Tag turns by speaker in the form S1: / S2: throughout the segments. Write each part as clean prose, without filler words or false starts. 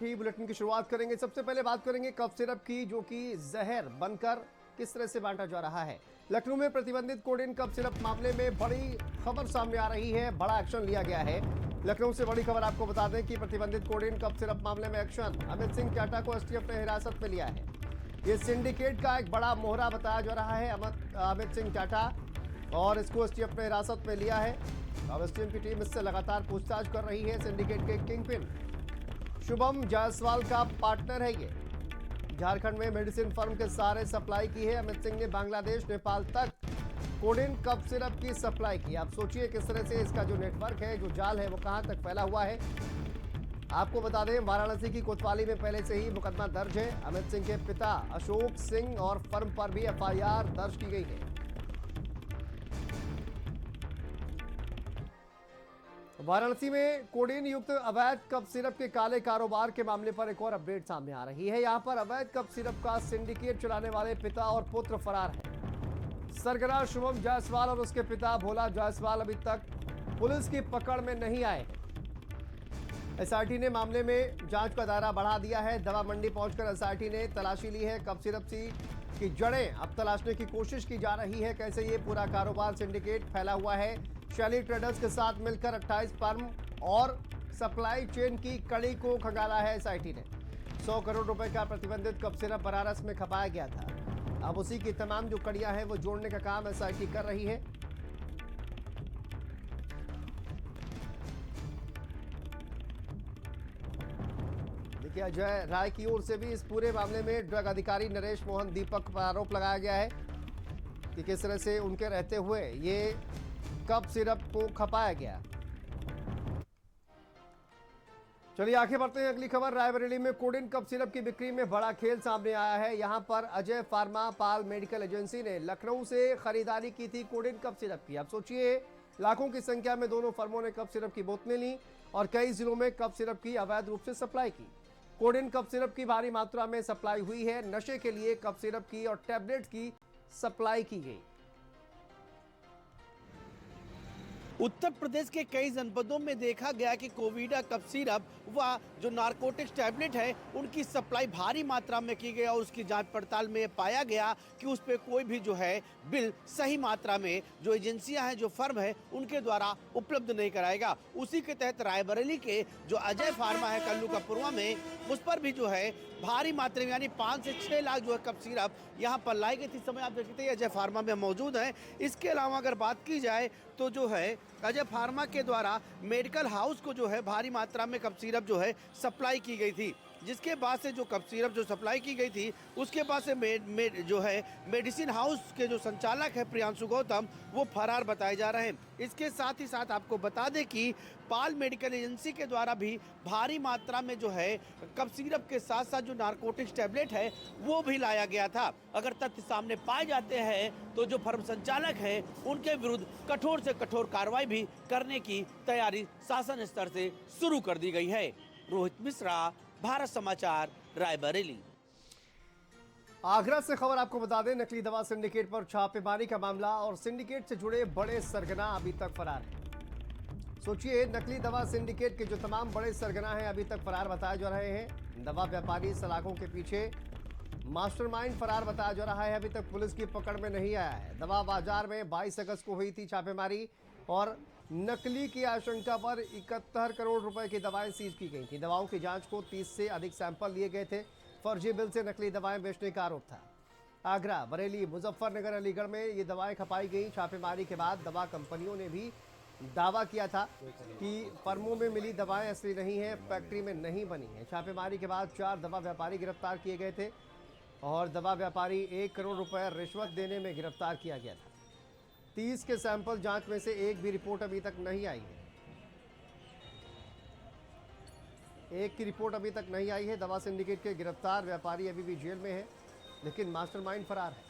S1: ही bulletin की शुरुआत करेंगे। सबसे पहले बात करेंगे कफ सिरप की, जो कि जहर बनकर किस तरह से बांटा जा रहा है। लखनऊ में प्रतिबंधित कोडेन कफ सिरप मामले में बड़ी खबर सामने आ रही है, बड़ा एक्शन लिया गया है। लखनऊ से बड़ी खबर आपको बता दें कि प्रतिबंधित कोडेन कफ सिरप मामले में एक्शन। अमित सिंह चाटा को एसटीएफ ने हिरासत में लिया है। ये सिंडिकेट का एक बड़ा मोहरा बताया जा रहा है अमित सिंह चाटा, और इसको एसटीएफ ने हिरासत में लिया है। अब एसटीएफ की टीम इससे लगातार पूछताछ कर रही है। सिंडिकेट के किंगपिन शुभम जायसवाल का पार्टनर है ये। झारखंड में मेडिसिन फर्म के सहारे सप्लाई की है। अमित सिंह ने बांग्लादेश नेपाल तक कोडेन कफ सिरप की सप्लाई की। आप सोचिए किस तरह से इसका जो नेटवर्क है, जो जाल है, वो कहां तक फैला हुआ है। आपको बता दें, वाराणसी की कोतवाली में पहले से ही मुकदमा दर्ज है। अमित सिंह के पिता अशोक सिंह और फर्म पर भी एफआईआर दर्ज की गई है। वाराणसी में कोडेन युक्त अवैध कफ सिरप के काले कारोबार के मामले पर एक और अपडेट सामने आ रही है। यहां पर अवैध कफ सिरप का सिंडिकेट चलाने वाले पिता और पुत्र फरार है। सरगना शुभम जायसवाल और उसके पिता भोला जायसवाल अभी तक पुलिस की पकड़ में नहीं आए हैं। एसआईटी ने मामले में जांच का दायरा बढ़ा दिया है। दवा मंडी पहुंचकर एसआईटी ने तलाशी ली है। कफ सिरप की जड़ें अब तलाशने की कोशिश की जा रही है, कैसे ये पूरा कारोबार सिंडिकेट फैला हुआ है। शैली ट्रेडर्स के साथ मिलकर 28 फर्म और सप्लाई चेन की कड़ी को खंगाला है एसआईटी ने। 100 करोड़ रुपए का प्रतिबंधित कफ सिरप बनारस में खपाया गया था। अब उसी की तमाम जो कड़ियां हैं वो जोड़ने का काम एसआईटी कर रही है। देखिए, अजय राय की ओर से भी इस पूरे मामले में ड्रग अधिकारी नरेश मोहन दीपक पर आरोप लगाया गया है कि किस तरह से उनके रहते हुए ये कफ सिरप को खपाया गया। चलिए आगे बढ़ते हैं। अगली खबर, रायबरेली में कोडेन कफ सिरप की बिक्री में बड़ा खेल सामने आया है। यहां पर अजय फार्मा पाल मेडिकल एजेंसी ने लखनऊ से खरीदारी की थी कोडेन कफ सिरप की। अब सोचिए, लाखों की संख्या में दोनों फर्मों ने कफ सिरप की बोतलें ली और कई जिलों में कफ सिरप की अवैध रूप से सप्लाई की। कोडेन कफ सिरप की भारी मात्रा में सप्लाई हुई है। नशे के लिए कफ सिरप की और टैबलेट्स की सप्लाई की गई।
S2: उत्तर प्रदेश के कई जनपदों में देखा गया कि कोविडा कफ सिरप व जो नारकोटिक्स टैबलेट है उनकी सप्लाई भारी मात्रा में की गई और उसकी जांच पड़ताल में पाया गया कि उस पर कोई भी जो है बिल सही मात्रा में जो एजेंसियां हैं, जो फर्म है, उनके द्वारा उपलब्ध नहीं कराएगा। उसी के तहत रायबरेली के जो अजय फार्मा है कल्लू कपुरवा में, उस पर भी जो है भारी मात्रा में यानी 5 से 6 लाख जो है कफ सिरप यहाँ पर लाई गई थी। समय आप देखते हैं अजय फार्मा में मौजूद है। इसके अलावा अगर बात की जाए तो जो है अजय फार्मा के द्वारा मेडिकल हाउस को जो है भारी मात्रा में कफ सिरप जो है सप्लाई की गई थी, जिसके बाद से जो कफ सिरप जो सप्लाई की गई थी उसके बाद से जो है मेडिसिन हाउस के जो संचालक है प्रियांशु गौतम, वो फरार बताए जा रहे हैं। इसके साथ ही साथ आपको बता दें कि पाल मेडिकल एजेंसी के द्वारा भी भारी मात्रा में जो है कफ सिरप के साथ साथ जो नारकोटिक्स टैबलेट है वो भी लाया गया था। अगर तथ्य सामने पाए जाते हैं तो जो फर्म संचालक है उनके विरुद्ध कठोर से कठोर कार्रवाई भी करने की तैयारी शासन स्तर से शुरू कर दी गई है। रोहित मिश्रा, भारत समाचार, रायबरेली।
S1: आगरा से खबर आपको बता दें, नकली दवा सिंडिकेट पर छापेमारी का मामला और सिंडिकेट से जुड़े बड़े सरगना अभी तक फरार हैं। सोचिए, नकली दवा सिंडिकेट के जो तमाम बड़े सरगना हैं अभी तक फरार बताए जा रहे हैं। दवा व्यापारी सलाखों के पीछे मास्टरमाइंड फरार बताया जा रहा है, अभी तक पुलिस की पकड़ में नहीं आया है। दवा बाजार में 22 अगस्त को हुई थी छापेमारी और नकली की आशंका पर 71 करोड़ रुपए की दवाएं सीज की गई थी। दवाओं की जांच को 30 से अधिक सैंपल लिए गए थे। फर्जी बिल से नकली दवाएं बेचने का आरोप था। आगरा, बरेली, मुजफ्फरनगर, अलीगढ़ में ये दवाएं खपाई गई। छापेमारी के बाद दवा कंपनियों ने भी दावा किया था कि फर्मों में मिली दवाएं असली नहीं है, फैक्ट्री में नहीं बनी है। छापेमारी के बाद 4 दवा व्यापारी गिरफ्तार किए गए थे और दवा व्यापारी 1 करोड़ रुपए रिश्वत देने में गिरफ्तार किया गया था। 30 के सैंपल जांच में से एक भी रिपोर्ट अभी तक नहीं आई है। एक की रिपोर्ट अभी तक नहीं आई है। दवा सिंडिकेट के गिरफ्तार व्यापारी अभी भी जेल में है, लेकिन मास्टरमाइंड फरार है।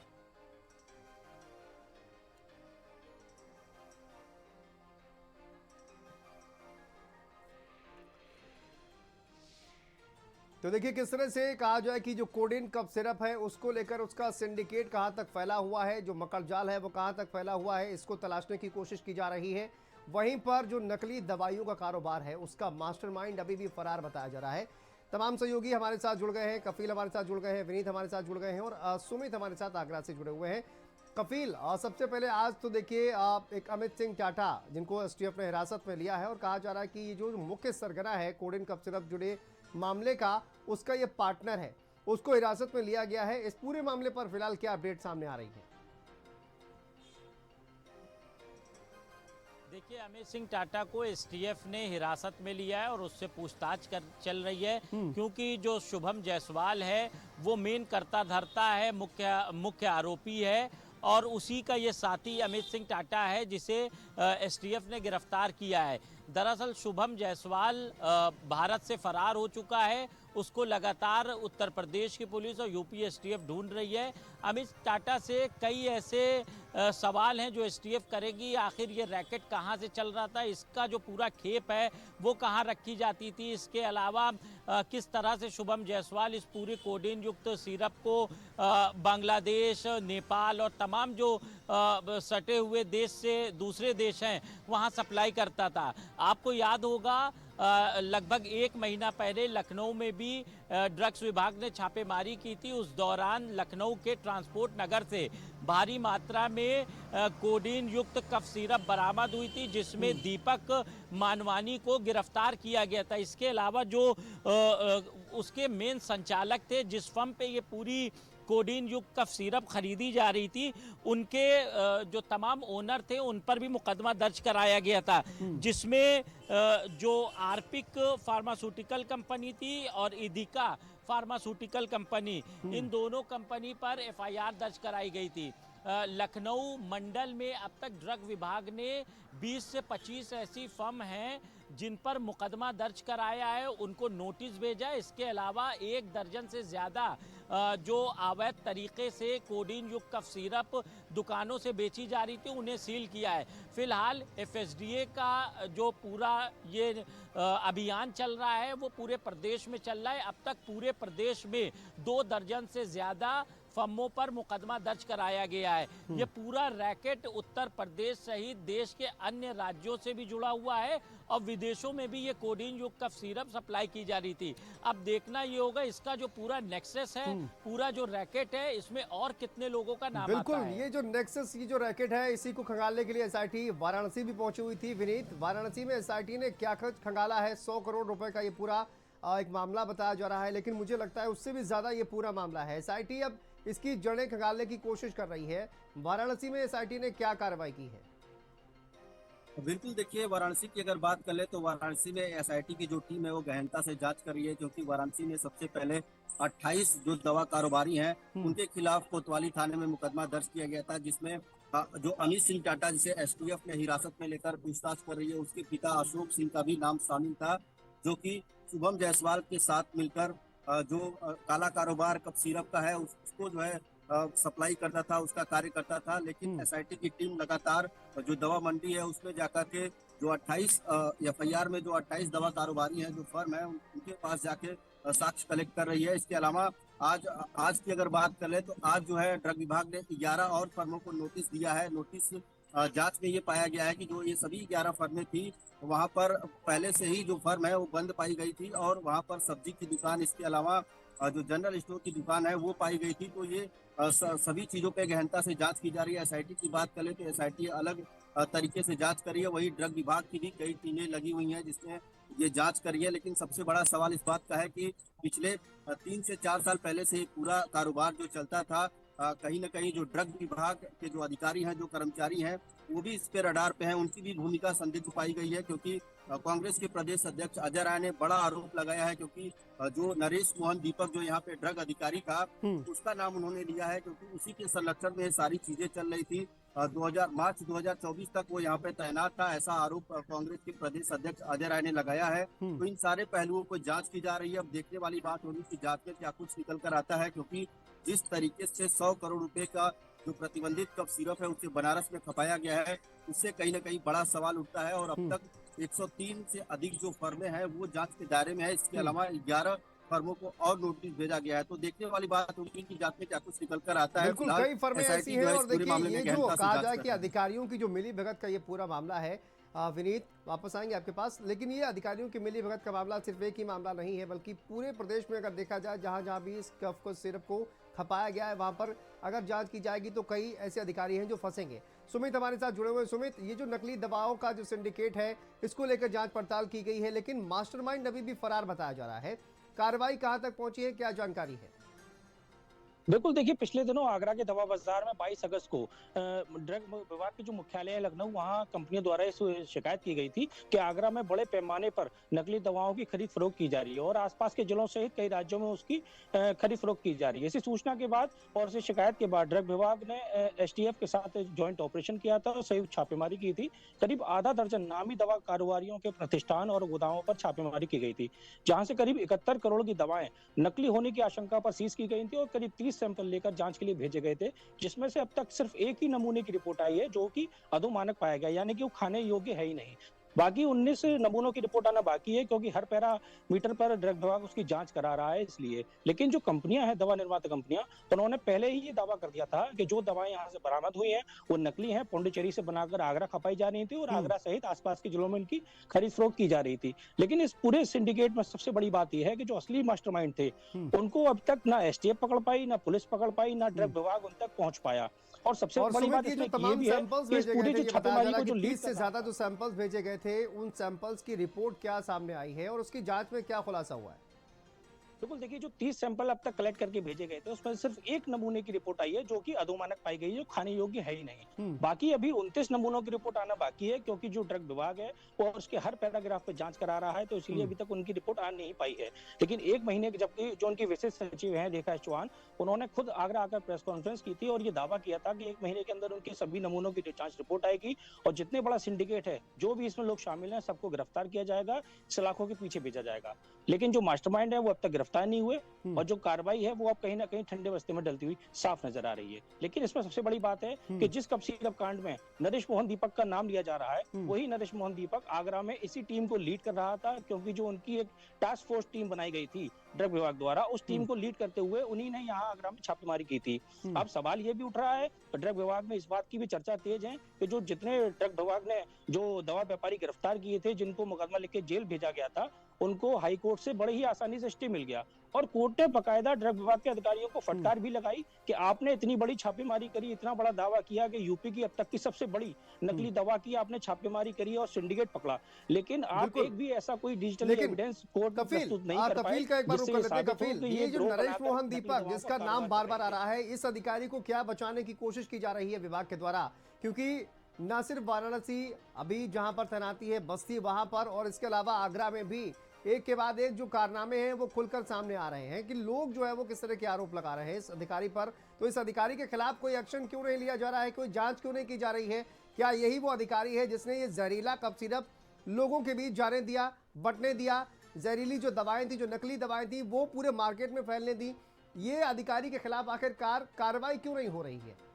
S1: तो देखिए किस तरह से कहा जाए कि जो कोडेन कफ सिरप है उसको लेकर उसका सिंडिकेट कहां तक फैला हुआ है, जो मकड़जाल है वो कहां तक फैला हुआ है, इसको तलाशने की कोशिश की जा रही है। वहीं पर जो नकली दवाइयों का कारोबार है उसका मास्टरमाइंड अभी भी फरार बताया जा रहा है। तमाम सहयोगी हमारे साथ जुड़ गए हैं, कफील हमारे साथ जुड़ गए हैं, विनीत हमारे साथ जुड़ गए हैं और सुमित हमारे साथ आगरा से जुड़े हुए हैं। कफील, सबसे पहले आज तो देखिए एक अमित सिंह टाटा जिनको एसटीएफ ने हिरासत में लिया है और कहा जा रहा है कि ये जो मुख्य सरगना है कोडिन कफ सिरप जुड़े मामले का, उसका ये पार्टनर है, उसको हिरासत में लिया गया है। इस पूरे मामले पर फिलहाल क्या अपडेट सामने आ रही है?
S3: देखिए, अमित सिंह टाटा को एसटीएफ ने हिरासत में लिया है और उससे पूछताछ चल रही है, क्योंकि जो शुभम जायसवाल है वो मेन करता धरता है, मुख्य आरोपी है और उसी का ये साथी अमित सिंह टाटा है जिसे एसटीएफ ने गिरफ्तार किया है। दरअसल शुभम जायसवाल भारत से फरार हो चुका है, उसको लगातार उत्तर प्रदेश की पुलिस और यूपी एसटीएफ ढूंढ रही है। अमित टाटा से कई ऐसे सवाल हैं जो एसटीएफ करेगी, आखिर ये रैकेट कहाँ से चल रहा था, इसका जो पूरा खेप है वो कहाँ रखी जाती थी, इसके अलावा किस तरह से शुभम जायसवाल इस पूरे कोडीन युक्त सिरप को बांग्लादेश, नेपाल और तमाम जो सटे हुए देश से दूसरे देश हैं वहाँ सप्लाई करता था। आपको याद होगा लगभग 1 महीना पहले लखनऊ में भी ड्रग्स विभाग ने छापेमारी की थी। उस दौरान लखनऊ के ट्रांसपोर्ट नगर से भारी मात्रा में कोडीन युक्त कफ सिरप बरामद हुई थी, जिसमें दीपक मानवानी को गिरफ्तार किया गया था। इसके अलावा जो उसके मेन संचालक थे, जिस फर्म पे ये पूरी कोडीन युक्त कफ सिरप खरीदी जा रही थी, उनके जो तमाम ओनर थे उन पर भी मुकदमा दर्ज कराया गया था, जिसमें जो आर्पिक फार्मास्यूटिकल कंपनी थी और इदिका फार्मास्यूटिकल कंपनी, इन दोनों कंपनी पर एफआईआर दर्ज कराई गई थी। लखनऊ मंडल में अब तक ड्रग विभाग ने 20 से 25 ऐसी फर्म हैं जिन पर मुकदमा दर्ज कराया है, उनको नोटिस भेजा है। इसके अलावा 1 दर्जन से ज़्यादा जो अवैध तरीके से कोडीन युक्त कफ सिरप दुकानों से बेची जा रही थी, उन्हें सील किया है। फिलहाल एफएसडीए का जो पूरा ये अभियान चल रहा है वो पूरे प्रदेश में चल रहा है। अब तक पूरे प्रदेश में 2 दर्जन से ज़्यादा फर्मों पर मुकदमा दर्ज कराया गया है। ये पूरा रैकेट उत्तर प्रदेश सहित देश के अन्य राज्यों से भी जुड़ा हुआ है और विदेशों में भी ये कोडीन युक्त कफ सिरप सप्लाई की जा रही थी। अब देखना ये होगा इसका जो पूरा नेक्सस है, पूरा जो रैकेट है, इसमें और कितने लोगों का नाम
S1: बिल्कुल
S3: आता है।
S1: ये जो नेक्सस, ये जो रैकेट है, इसी को खंगालने के लिए एसआईटी वाराणसी भी पहुंची हुई थी। विनीत, वाराणसी में एसआईटी ने क्या खंगाला है? 100 करोड़ रुपए का ये पूरा एक मामला बताया जा रहा है, लेकिन मुझे लगता है उससे भी ज्यादा ये पूरा मामला है। एसआईटी अब इसकी जड़ें खंगालने की कोशिश कर रही है। वाराणसी में एसआईटी ने क्या कार्रवाई की है?
S4: बिल्कुल, देखिए वाराणसी की अगर बात कर ले तो वाराणसी में एसआईटी की जो टीम है वो गहनता से जांच कर रही है, क्योंकि वाराणसी में सबसे पहले 28 जो दवा कारोबारी हैं उनके खिलाफ कोतवाली थाने में मुकदमा दर्ज किया गया था, जिसमें जो अमित सिंह टाटा जिसे एसटीएफ ने हिरासत में लेकर पूछताछ कर रही है, उसके पिता अशोक सिंह का भी नाम शामिल था, जो कि शुभम जायसवाल के साथ मिलकर जो काला कारोबार कफ सिरप का है उसको जो है सप्लाई करता था, उसका कार्य करता था। लेकिन एसआईटी की टीम लगातार जो दवा मंडी है उसमें जाकर के जो 28 एफआईआर में जो 28 दवा कारोबारी हैं, जो फर्म है, उनके पास जाके साक्ष्य कलेक्ट कर रही है। इसके अलावा आज की अगर बात कर ले तो आज जो है ड्रग विभाग ने 11 और फर्मों को नोटिस दिया है। नोटिस जांच में ये पाया गया है कि जो ये सभी 11 फर्में थी, वहां पर पहले से ही जो फर्म है वो बंद पाई गई थी और वहां पर सब्जी की दुकान, इसके अलावा जो जनरल स्टोर की दुकान है वो पाई गई थी। तो ये सभी चीजों पे गहनता से जांच की जा रही है। एसआईटी की बात करें तो एसआईटी अलग तरीके से जांच करी है, वही ड्रग विभाग की भी कई टीमें लगी हुई हैं जिसमें ये जांच करी है। लेकिन सबसे बड़ा सवाल इस बात का है कि पिछले 3 से 4 साल पहले से पूरा कारोबार जो चलता था, कहीं ना कहीं जो ड्रग विभाग के जो अधिकारी हैं, जो कर्मचारी हैं, वो भी इस पे रडार पे हैं। उनकी भी भूमिका संदिग्ध पाई गई है, क्योंकि कांग्रेस के प्रदेश अध्यक्ष अजय राय ने बड़ा आरोप लगाया है, क्योंकि जो नरेश मोहन दीपक जो यहाँ पे ड्रग अधिकारी का, उसका नाम उन्होंने लिया है, क्योंकि उसी के संरक्षण में ये सारी चीजें चल रही थी। मार्च 2024 तक वो यहाँ पे तैनात था, ऐसा आरोप कांग्रेस के प्रदेश अध्यक्ष अजय राय ने लगाया है। तो इन सारे पहलुओं को जांच की जा रही है। अब देखने वाली बात होगी कि जांच में क्या कुछ निकल कर आता है, क्योंकि जिस तरीके से 100 करोड़ रुपए का जो प्रतिबंधित कफ सिरप है उसे बनारस में खपाया गया है, उससे कहीं ना कहीं बड़ा सवाल उठता है। और अब तक 103 से अधिक जो फर्में हैं वो जांच के दायरे में है। इसके अलावा 11 फर्मों को और नोटिस भेजा गया है। तो देखने वाली बात होगी कि जांच में क्या कुछ निकल कर आता है।
S1: बिल्कुल, कई फर्में ऐसी हैं और देखिए ये जो कहा जाए कि अधिकारियों की जो मिली भगत का ये पूरा मामला है, विनीत, वापस आएंगे आपके पास, लेकिन ये अधिकारियों की मिलीभगत का मामला सिर्फ एक ही मामला नहीं है, बल्कि पूरे प्रदेश में अगर देखा जाए जहां जहां भी इस कफ को सिरप को खपाया गया है, वहां पर अगर जांच की जाएगी तो कई ऐसे अधिकारी हैं जो फंसेंगे। सुमित हमारे साथ जुड़े हुए। सुमित, ये जो नकली दवाओं का जो सिंडिकेट है, इसको लेकर जांच पड़ताल की गई है, लेकिन मास्टरमाइंड अभी भी फरार बताया जा रहा है। कार्रवाई कहां तक पहुंची है, क्या जानकारी है?
S5: बिल्कुल, देखिए पिछले दिनों आगरा के दवा बाजार में 22 अगस्त को ड्रग विभाग की जो मुख्यालय है लखनऊ, वहां कंपनियों द्वारा इस शिकायत की गई थी कि आगरा में बड़े पैमाने पर नकली दवाओं की खरीद फरोख्त की जा रही है और आसपास के जिलों सहित कई राज्यों में उसकी खरीद फरोख्त की जा रही है। इसी सूचना के बाद और इसी शिकायत के बाद ड्रग विभाग ने एसटीएफ के साथ ज्वाइंट ऑपरेशन किया था और संयुक्त छापेमारी की थी। करीब आधा दर्जन नामी दवा कारोबारियों के प्रतिष्ठान और गोदामों पर छापेमारी की गई थी, जहां से करीब 71 करोड़ की दवाएं नकली होने की आशंका पर सीज की गई थी और करीब 30 सैंपल लेकर जांच के लिए भेजे गए थे, जिसमें से अब तक सिर्फ एक ही नमूने की रिपोर्ट आई है जो कि अधोमानक पाया गया, यानी कि वो खाने योग्य है ही नहीं। बाकी 19 नमूनों की रिपोर्ट आना बाकी है, क्योंकि हर पैरामीटर पर ड्रग विभाग उसकी जांच करा रहा है इसलिए। लेकिन जो कंपनियां हैं, दवा निर्माता कंपनियां, उन्होंने पहले ही ये दावा कर दिया था कि जो दवाएं यहाँ से बरामद हुई हैं वो नकली हैं, पौंडीचेरी से बनाकर आगरा खपाई जा रही थी और आगरा सहित आसपास के जिलों में इनकी खरीद फरोख्त की जा रही थी। लेकिन इस पूरे सिंडिकेट में सबसे बड़ी बात यह है कि जो असली मास्टरमाइंड थे उनको अब तक ना एसटीएफ पकड़ पाई, ना पुलिस पकड़ पाई, ना ड्रग विभाग उन तक पहुंच पाया। और सबसे बड़ी बात इसमें ये भी है कि इस पूरी जो छापेमारी को जो
S1: 30 से ज्यादा जो सैंपल्स भेजे गए थे, उन सैंपल्स की रिपोर्ट क्या सामने आई है और उसकी जांच में क्या खुलासा हुआ है?
S5: बिल्कुल, देखिए जो 30 सैंपल अब तक कलेक्ट करके भेजे गए थे उसमें सिर्फ एक नमूने की रिपोर्ट आई है जो कि अधोमानक पाई गई है, जो खाने योग्य है ही नहीं। बाकी अभी 29 नमूनों की रिपोर्ट आना बाकी है, क्योंकि जो ड्रग विभाग है वो उसके हर पैराग्राफ पे जांच करा रहा है, तो इसीलिए अभी तक उनकी रिपोर्ट आ नहीं पाई है। लेकिन एक महीने के जबकि जो उनकी विशेष सचिव है रेखा चौहान, उन्होंने खुद आगरा आकर प्रेस कॉन्फ्रेंस की थी और ये दावा किया था कि एक महीने के अंदर उनके सभी नमूनों की जांच रिपोर्ट आएगी और जितने बड़ा सिंडिकेट है, जो भी इसमें लोग शामिल हैं, सबको गिरफ्तार किया जाएगा, सलाखों के पीछे भेजा जाएगा। लेकिन जो मास्टरमाइंड है वो अब तक गिरफ्तार नहीं हुए और जो कार्रवाई है वो अब कहीं ना कहीं ठंडे बस्ते में डलती हुई साफ नजर आ रही है। लेकिन इसमें सबसे बड़ी बात है कि जिस कप सिरप कांड में नरेश मोहन दीपक का नाम लिया जा रहा है, वही नरेश मोहन दीपक आगरा में इसी टीम को लीड कर रहा था, क्योंकि जो उनकी एक टास्क फोर्स टीम बनाई गई थी ड्रग विभाग द्वारा, उस टीम को लीड करते हुए उन्हीं ने यहाँ आगरा में छापेमारी की थी। अब सवाल ये भी उठ रहा है, तो ड्रग विभाग में इस बात की भी चर्चा तेज है कि जो जितने ड्रग विभाग ने जो दवा व्यापारी गिरफ्तार किए थे, जिनको मुकदमा लिख के जेल भेजा गया था, उनको हाई कोर्ट से बड़े ही आसानी से स्टे मिल गया और कोर्ट ने बकायदा ड्रग विभाग के अधिकारियों को फटकार भी लगाई कि आपने इतनी बड़ी छापेमारी करी, इतना बड़ा दावा किया कि यूपी की अब तक की सबसे बड़ी नकली दवा की आपने छापेमारी करी और सिंडिकेट पकड़ा, लेकिन आप एक भी ऐसा कोई डिजिटल एविडेंस कोर्ट में प्रस्तुत नहीं कर पाए।
S1: का एक बार रुक कर लेते हैं। कपिल, ये जो नरेश मोहन दीपक जिसका नाम बार बार आ रहा है, इस अधिकारी को क्या बचाने की कोशिश की जा रही है विभाग के द्वारा? क्योंकि न सिर्फ वाराणसी अभी जहां पर तैनाती है, बस्ती वहां पर, और इसके अलावा आगरा में भी एक के बाद एक जो कारनामे हैं वो खुलकर सामने आ रहे हैं कि लोग जो है वो किस तरह के आरोप लगा रहे हैं इस अधिकारी पर। तो इस अधिकारी के खिलाफ कोई एक्शन क्यों नहीं लिया जा रहा है, कोई जांच क्यों नहीं की जा रही है? क्या यही वो अधिकारी है जिसने ये जहरीला कफ सिरप लोगों के बीच जाने दिया, बंटने दिया, जहरीली जो दवाएं थी, जो नकली दवाएं थी, वो पूरे मार्केट में फैलने दी? ये अधिकारी के खिलाफ आखिरकार कार्रवाई क्यों नहीं हो रही है?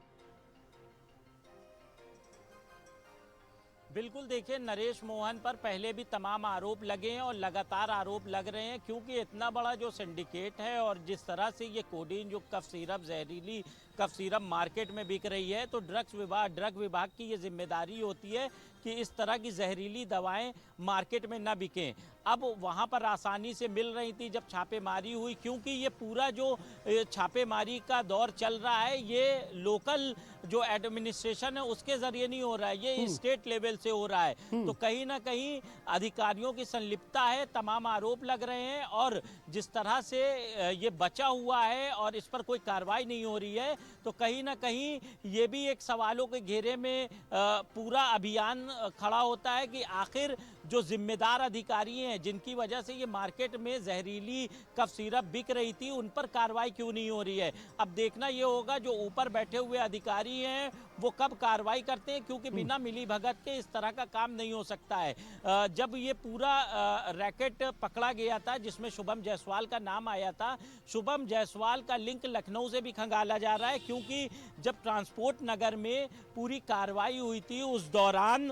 S3: बिल्कुल, देखिए नरेश मोहन पर पहले भी तमाम आरोप लगे हैं और लगातार आरोप लग रहे हैं, क्योंकि इतना बड़ा जो सिंडिकेट है और जिस तरह से ये कोडीन जो कफ सिरप, जहरीली कफ सिरप मार्केट में बिक रही है, तो ड्रग विभाग की ये जिम्मेदारी होती है कि इस तरह की जहरीली दवाएं मार्केट में न बिकें। अब वहाँ पर आसानी से मिल रही थी जब छापेमारी हुई, क्योंकि ये पूरा जो छापेमारी का दौर चल रहा है ये लोकल जो एडमिनिस्ट्रेशन है उसके जरिए नहीं हो रहा है, ये स्टेट लेवल से हो रहा है। तो कहीं ना कहीं अधिकारियों की संलिप्तता है, तमाम आरोप लग रहे हैं और जिस तरह से ये बचा हुआ है और इस पर कोई कार्रवाई नहीं हो रही है, तो कहीं ना कहीं ये भी एक सवालों के घेरे में पूरा अभियान खड़ा होता है कि आखिर जो जिम्मेदार अधिकारी हैं जिनकी वजह से ये मार्केट में जहरीली कफ सिरप बिक रही थी, उन पर कार्रवाई क्यों नहीं हो रही है। अब देखना ये होगा जो ऊपर बैठे हुए अधिकारी हैं वो कब कार्रवाई करते हैं, क्योंकि बिना मिली भगत के इस तरह का काम नहीं हो सकता है। जब ये पूरा रैकेट पकड़ा गया था जिसमें शुभम जायसवाल का नाम आया था, शुभम जायसवाल का लिंक लखनऊ से भी खंगाला जा रहा है, क्योंकि जब ट्रांसपोर्ट नगर में पूरी कार्रवाई हुई थी उस दौरान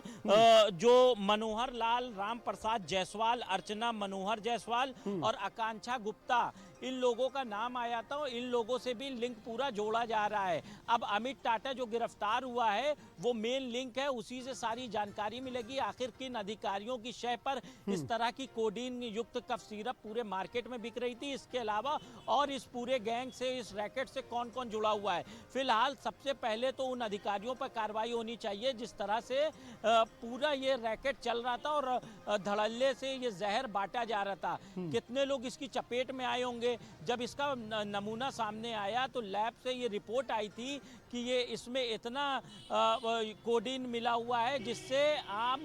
S3: जो मनोहर लाल राम प्रसाद जायसवाल, अर्चना मनोहर जायसवाल और आकांक्षा गुप्ता, इन लोगों का नाम आया था और इन लोगों से भी लिंक पूरा जोड़ा जा रहा है। अब अमित टाटा जो गिरफ्तार हुआ है वो मेन लिंक है, उसी से सारी जानकारी मिलेगी आखिर किन अधिकारियों की शय पर इस तरह की कोडीन युक्त कफ सिरप पूरे मार्केट में बिक रही थी। इसके अलावा और इस पूरे गैंग से, इस रैकेट से कौन कौन जुड़ा हुआ है। फिलहाल सबसे पहले तो उन अधिकारियों पर कार्रवाई होनी चाहिए जिस तरह से पूरा ये रैकेट चल रहा था और धड़ल्ले से ये जहर बांटा जा रहा था। कितने लोग इसकी चपेट में आए होंगे। जब इसका नमूना सामने आया तो लैब से ये रिपोर्ट आई थी कि ये इसमें इतना कोडीन मिला हुआ है जिससे आम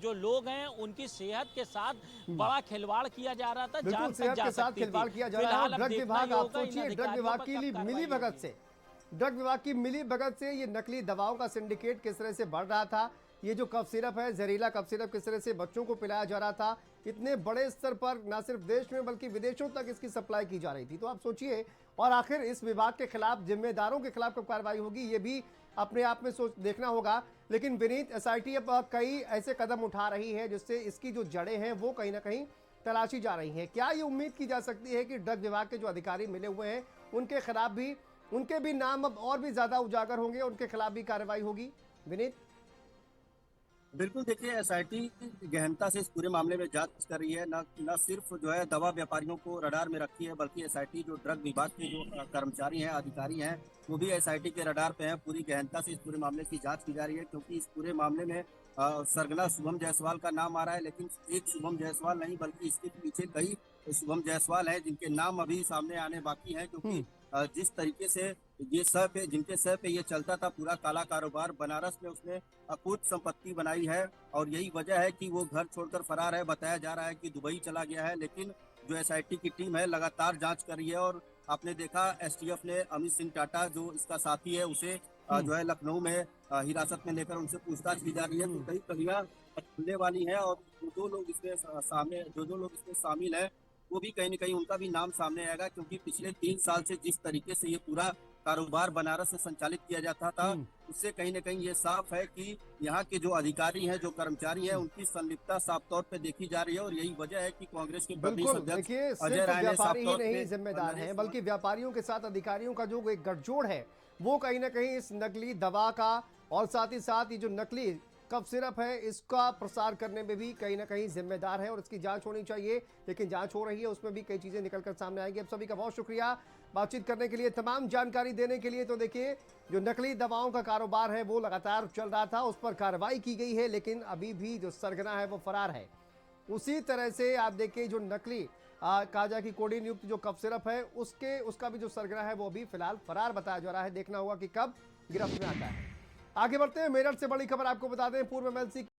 S3: जो लोग हैं उनकी सेहत के साथ बड़ा खिलवाड़ किया जा रहा था, जान तक जा सकती थी।
S1: खिलवाड़ किया जा रहा है। ड्रग विभाग, आप सोचिए, ड्रग विभाग की मिलीभगत से, ड्रग विभाग की मिलीभगत से ये नकली दवाओं का सिंडिकेट किस तरह से बढ़ रहा था। ये जो कफ सिरप है, जहरीला कफ सिरप, किस तरह से बच्चों को पिलाया जा रहा था। इतने बड़े स्तर पर न सिर्फ देश में बल्कि विदेशों तक इसकी सप्लाई की जा रही थी। तो आप सोचिए, और आखिर इस विभाग के खिलाफ, जिम्मेदारों के खिलाफ कब कार्रवाई होगी, ये भी अपने आप में सोच देखना होगा। लेकिन विनीत, एसआईटी अब कई ऐसे कदम उठा रही है जिससे इसकी जो जड़ें हैं वो कहीं ना कहीं तलाशी जा रही हैं। क्या ये उम्मीद की जा सकती है कि ड्रग विभाग के जो अधिकारी मिले हुए हैं उनके खिलाफ भी, उनके भी नाम अब और भी ज्यादा उजागर होंगे, उनके खिलाफ भी कार्रवाई होगी? विनीत,
S4: बिल्कुल, देखिए एसआईटी गहनता से इस पूरे मामले में जांच कर रही है। न सिर्फ जो है दवा व्यापारियों को रडार में रखी है, बल्कि एसआईटी जो ड्रग विभाग के जो कर्मचारी हैं, अधिकारी हैं, वो भी एसआईटी के रडार पे हैं। पूरी गहनता से इस पूरे मामले की जांच की जा रही है, क्योंकि इस पूरे मामले में सरगना शुभम जायसवाल का नाम आ रहा है। लेकिन एक शुभम जायसवाल नहीं, बल्कि इसके पीछे कई शुभम जायसवाल हैं जिनके नाम अभी सामने आने बाकी हैं। क्योंकि जिस तरीके से ये सह पे, जिनके सह पे ये चलता था पूरा काला कारोबार, बनारस में उसने अकूत संपत्ति बनाई है और यही वजह है कि वो घर छोड़कर फरार है। बताया जा रहा है कि दुबई चला गया है। लेकिन जो एसआईटी की टीम है लगातार जांच कर रही है और आपने देखा एसटीएफ ने अमित सिंह टाटा, जो इसका साथी है, उसे जो है लखनऊ में हिरासत में लेकर उनसे पूछताछ की जा रही है। तो कई कड़ियां खुलने वाली हैं और जो लोग इसमें शामिल है वो भी कहीं न कहीं उनका भी नाम सामने आएगा। क्योंकि पिछले 3 साल से जिस तरीके से ये पूरा कारोबार बनारस से संचालित किया जाता था, उससे कहीं न कहीं ये साफ है कि यहाँ के जो अधिकारी हैं, जो कर्मचारी हैं, उनकी संलिप्तता साफ तौर पे देखी जा रही है। और यही वजह है कि कांग्रेस के प्रदेश अध्यक्ष
S1: देखिए,
S4: अजय
S1: सिर्फ
S4: राय ने साफ
S1: व्यापारी ही
S4: तौर
S1: नहीं
S4: पे
S1: जिम्मेदार हैं, बल्कि व्यापारियों के साथ अधिकारियों का जो एक गठजोड़ है वो कहीं ना कहीं इस नकली दवा का और साथ ही साथ ये जो नकली कफ सिरप है इसका प्रसार करने में भी कहीं ना कहीं जिम्मेदार है और इसकी जांच होनी चाहिए। लेकिन जांच हो रही है, उसमें भी कई चीजें निकलकर सामने आएंगी। अब सभी का बहुत शुक्रिया बातचीत करने के लिए, तमाम जानकारी देने के लिए। तो देखिए, जो नकली दवाओं का कारोबार है वो लगातार चल रहा था, उस पर कार्रवाई की गई है, लेकिन अभी भी जो सरगना है वो फरार है। उसी तरह से आप देखिए, जो नकली कहा जाए कि कोडीन युक्त जो कफ सिरप है उसका भी जो सरगना है वो अभी फिलहाल फरार बताया जा रहा है। देखना होगा कि कब गिरफ्त में आता है। आगे बढ़ते हैं, मेरठ से बड़ी खबर आपको बता दें। पूर्व एमएलसी